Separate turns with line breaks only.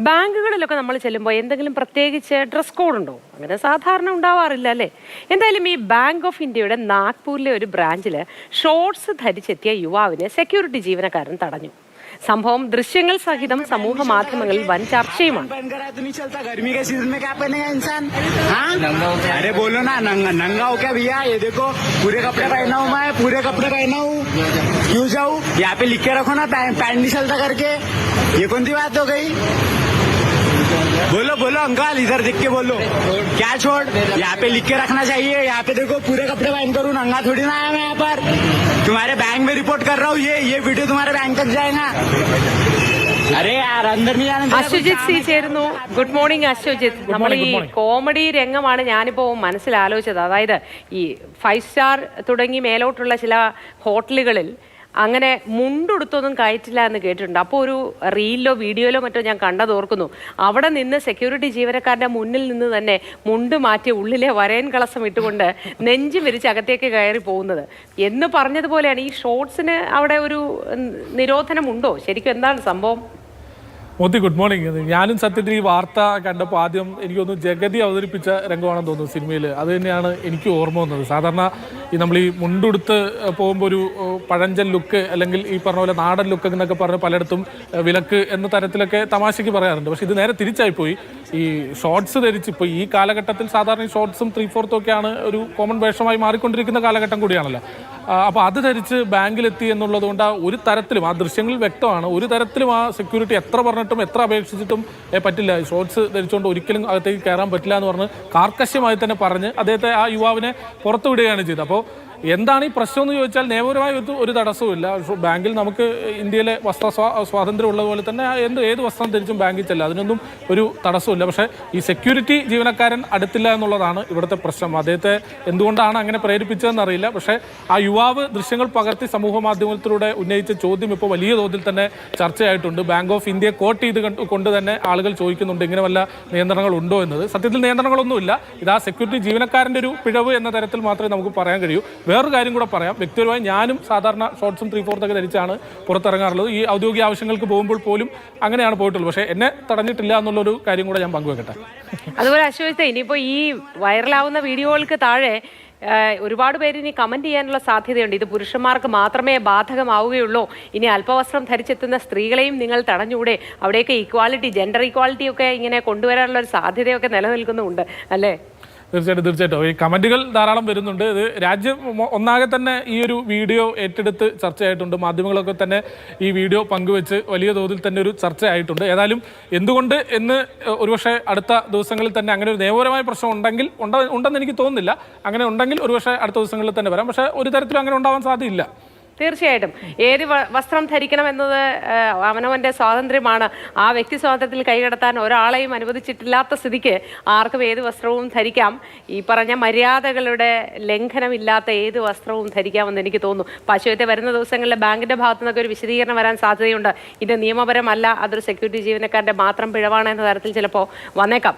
ബാങ്കുകളിലൊക്കെ നമ്മൾ ചെല്ലുമ്പോൾ എന്തെങ്കിലും പ്രത്യേകിച്ച് ഡ്രസ് കോഡ് ഉണ്ടോ? അങ്ങനെ സാധാരണ ഉണ്ടാവാറില്ല അല്ലേ? എന്തായാലും ഈ ബാങ്ക് ഓഫ് ഇന്ത്യയുടെ നാഗ്പൂരിലെ ഒരു ബ്രാഞ്ചിൽ ഷോർട്സ് ധരിച്ചെത്തിയ യുവാവിനെ സെക്യൂരിറ്റി ജീവനക്കാരൻ തടഞ്ഞു. സംഭവം ദൃശ്യങ്ങൾ സഹിതം സമൂഹ മാധ്യമങ്ങളിൽ വൻ ചർച്ചയുമാണ്.
अरे बोलो ना नंगा हो क्या भैया? ये देखो पूरे कपड़े पहना हूँ मैं, पूरे कपड़े पहना हूँ, क्यों जाऊँ? यहाँ पे लिख के रखो ना पैंट नहीं चलता करके, ये कौन सी बात हो गई? बोलो बोलो अंकल, इधर देख के बोलो क्या छोड़, यहाँ पे लिख के रखना चाहिए. यहाँ पे देखो पूरे कपड़े पहन कर नंगा थोड़ी ना आया मैं यहाँ पर. तुम्हारे बैंक में रिपोर्ट कर रहा हूँ, ये वीडियो तुम्हारे बैंक तक जाएगा. अरे यार अंदर नहीं जाने.
അശ്വജിത്ത് സി ചേരുന്നു. Good morning Ashwajith. നമ്മൾ ഈ കോമഡി രംഗമാണ് ഞാനിപ്പോൾ മനസ്സിലാലോചിച്ചത്. അതായത് ഈ 5 സ്റ്റാർ തുടങ്ങി മേലോട്ടുള്ള ചില ഹോട്ടലുകളിൽ അങ്ങനെ മുണ്ടുടുത്തൊന്നും കയറ്റില്ല എന്ന് കേട്ടിട്ടുണ്ട്. അപ്പോൾ ഒരു റീലിലോ വീഡിയോയിലോ മറ്റോ ഞാൻ കണ്ടതോർക്കുന്നു. അവിടെ നിന്ന് സെക്യൂരിറ്റി ജീവനക്കാരൻ്റെ മുന്നിൽ നിന്ന് തന്നെ മുണ്ട് മാറ്റി ഉള്ളിലെ വരയൻ കളസം ഇട്ടുകൊണ്ട് നെഞ്ചു വിരിച്ച് അകത്തേക്ക് കയറി പോകുന്നത് എന്ന് പറഞ്ഞതുപോലെയാണ്. ഈ ഷോർട്സിന് അവിടെ ഒരു നിരോധനമുണ്ടോ? ശരിക്കും എന്താണ് സംഭവം?
Modi good morning. ഞാനും സത്യത്തിൽ ഈ വാർത്ത കണ്ടപ്പോൾ ആദ്യം എനിക്കൊന്ന് ജഗതി അവതരിപ്പിച്ച രംഗമാണെന്ന് തോന്നുന്നു സിനിമയിൽ. അത് തന്നെയാണ് എനിക്ക് ഓർമ്മ വന്നത്. സാധാരണ നമ്മൾ ഈ മുണ്ടുടുത്ത് പോകുമ്പോൾ ഒരു പഴഞ്ചൻ ലുക്ക് അല്ലെങ്കിൽ ഈ പറഞ്ഞ പോലെ നാടൻ ലുക്ക് എന്നൊക്കെ പറഞ്ഞ് പലയിടത്തും വിലക്ക് എന്ന തരത്തിലൊക്കെ തമാശയ്ക്ക് പറയാറുണ്ട്. പക്ഷേ ഇത് നേരെ തിരിച്ചായിപ്പോയി. ഈ ഷോർട്സ് ധരിച്ച് ഇപ്പോൾ ഈ കാലഘട്ടത്തിൽ സാധാരണ ഈ ഷോർട്സും 3/4 ഒക്കെയാണ് ഒരു കോമൺ വേഷമായി മാറിക്കൊണ്ടിരിക്കുന്ന കാലഘട്ടം കൂടിയാണല്ലോ. അപ്പോൾ അത് ധരിച്ച് ബാങ്കിലെത്തി എന്നുള്ളത് കൊണ്ട് ഒരു തരത്തിലും ആ ദൃശ്യങ്ങളിൽ വ്യക്തമാണ്, ഒരു തരത്തിലും ആ സെക്യൂരിറ്റി എത്ര പറഞ്ഞിട്ടും എത്ര അപേക്ഷിച്ചിട്ടും പറ്റില്ല, ഷോർട്സ് ധരിച്ചുകൊണ്ട് ഒരിക്കലും അകത്തേക്ക് കയറാൻ പറ്റില്ല എന്ന് പറഞ്ഞ് കാർക്കശ്യമായി തന്നെ പറഞ്ഞ് അദ്ദേഹത്തെ ആ യുവാവിനെ പുറത്തു വിടുകയാണ് ചെയ്തത്. അപ്പോൾ എന്താണ് ഈ പ്രശ്നം എന്ന് ചോദിച്ചാൽ നിയമപരമായ ഒരു തടസ്സവുമില്ല. ബാങ്കിൽ നമുക്ക് ഇന്ത്യയിലെ വസ്ത്ര സ്വാതന്ത്ര്യം ഉള്ളതുപോലെ തന്നെ ഏത് വസ്ത്രം ധരിച്ചും ബാങ്കിൽ ചെല്ലാം, അതിനൊന്നും ഒരു തടസ്സമില്ല. പക്ഷേ ഈ സെക്യൂരിറ്റി ജീവനക്കാരൻ അടുത്തില്ല എന്നുള്ളതാണ് ഇവിടുത്തെ പ്രശ്നം. അദ്ദേഹത്തെ എന്തുകൊണ്ടാണ് അങ്ങനെ പ്രേരിപ്പിച്ചതെന്നറിയില്ല. പക്ഷേ ആ യുവാവ് ദൃശ്യങ്ങൾ പകർത്തി സമൂഹ മാധ്യമത്തിലൂടെ ഉന്നയിച്ച ചോദ്യം ഇപ്പോൾ വലിയ തോതിൽ തന്നെ ചർച്ചയായിട്ടുണ്ട്. ബാങ്ക് ഓഫ് ഇന്ത്യയെ കോട്ട് ചെയ്ത് കൊണ്ട് തന്നെ ആളുകൾ ചോദിക്കുന്നുണ്ട് ഇങ്ങനെ വല്ല നിയന്ത്രണങ്ങൾ ഉണ്ടോ എന്നത്. സത്യത്തിൽ നിയന്ത്രണങ്ങളൊന്നുമില്ല. ഇതാ സെക്യൂരിറ്റി ജീവനക്കാരൻ്റെ ഒരു പിഴവ് എന്ന തരത്തിൽ മാത്രമേ നമുക്ക് പറയാൻ കഴിയൂ. വേറൊരു കാര്യം കൂടെ പറയാം. വ്യക്തിപരമായി ഞാനും സാധാരണ ഷോർട്സും 3/4 ഒക്കെ ധരിച്ചാണ് പുറത്തിറങ്ങാറുള്ളത്. ഈ ഔദ്യോഗിക ആവശ്യങ്ങൾക്ക് പോകുമ്പോൾ പോലും അങ്ങനെയാണ് പോയിട്ടുള്ളത്. പക്ഷേ എന്നെ തടഞ്ഞിട്ടില്ല എന്നുള്ളൊരു കാര്യം കൂടെ ഞാൻ പങ്കുവെക്കട്ടെ.
അതുപോലെ അശ്വജിത്ത്, ഇനിയിപ്പോൾ ഈ വൈറലാവുന്ന വീഡിയോകൾക്ക് താഴെ ഒരുപാട് പേര് ഇനി കമന്റ് ചെയ്യാനുള്ള സാധ്യതയുണ്ട്. ഇത് പുരുഷന്മാർക്ക് മാത്രമേ ബാധകമാവുകയുള്ളൂ, ഇനി അല്പവസ്ത്രം ധരിച്ചെത്തുന്ന സ്ത്രീകളെയും നിങ്ങൾ തടഞ്ഞൂടെ, അവിടെയൊക്കെ ഈക്വാലിറ്റി, ജെൻഡർ ഈക്വാലിറ്റി ഒക്കെ ഇങ്ങനെ കൊണ്ടുവരാനുള്ള ഒരു സാധ്യതയൊക്കെ നിലനിൽക്കുന്നുണ്ട് അല്ലേ?
തീർച്ചയായിട്ടും ഈ കമന്റുകൾ ധാരാളം വരുന്നുണ്ട്. ഇത് രാജ്യം ഒന്നാകെ തന്നെ ഈ ഒരു വീഡിയോ ഏറ്റെടുത്ത് ചർച്ചയായിട്ടുണ്ട്. മാധ്യമങ്ങളൊക്കെ തന്നെ ഈ വീഡിയോ പങ്കുവെച്ച് വലിയ തോതിൽ തന്നെ ഒരു ചർച്ചയായിട്ടുണ്ട്. ഏതായാലും എന്തുകൊണ്ട് എന്ന് ഒരുപക്ഷെ അടുത്ത ദിവസങ്ങളിൽ തന്നെ അങ്ങനെ ഒരു നിയമപരമായ പ്രശ്നം ഉണ്ടെന്ന് എനിക്ക് തോന്നുന്നില്ല. അങ്ങനെ ഉണ്ടെങ്കിൽ ഒരുപക്ഷെ അടുത്ത ദിവസങ്ങളിൽ തന്നെ വരാം. പക്ഷേ ഒരു തരത്തിലും അങ്ങനെ ഉണ്ടാവാൻ സാധ്യതയില്ല.
തീർച്ചയായിട്ടും ഏത് വസ്ത്രം ധരിക്കണം എന്നത് അവനവൻ്റെ സ്വാതന്ത്ര്യമാണ്. ആ വ്യക്തി സ്വാതന്ത്ര്യത്തിൽ കൈകടത്താൻ ഒരാളെയും അനുവദിച്ചിട്ടില്ലാത്ത സ്ഥിതിക്ക് ആർക്കും ഏത് വസ്ത്രവും ധരിക്കാം. ഈ പറഞ്ഞ മര്യാദകളുടെ ലംഘനമില്ലാത്ത ഏത് വസ്ത്രവും ധരിക്കാമെന്ന് എനിക്ക് തോന്നുന്നു. പശുവത്തെ വരുന്ന ദിവസങ്ങളിൽ ബാങ്കിൻ്റെ ഭാഗത്തു നിന്നൊക്കെ ഒരു വിശദീകരണം വരാൻ സാധ്യതയുണ്ട്. ഇത് നിയമപരമല്ല, അതൊരു സെക്യൂരിറ്റി ജീവനക്കാരുടെ മാത്രം പിഴവാണ് എന്ന തരത്തിൽ ചിലപ്പോൾ വന്നേക്കാം.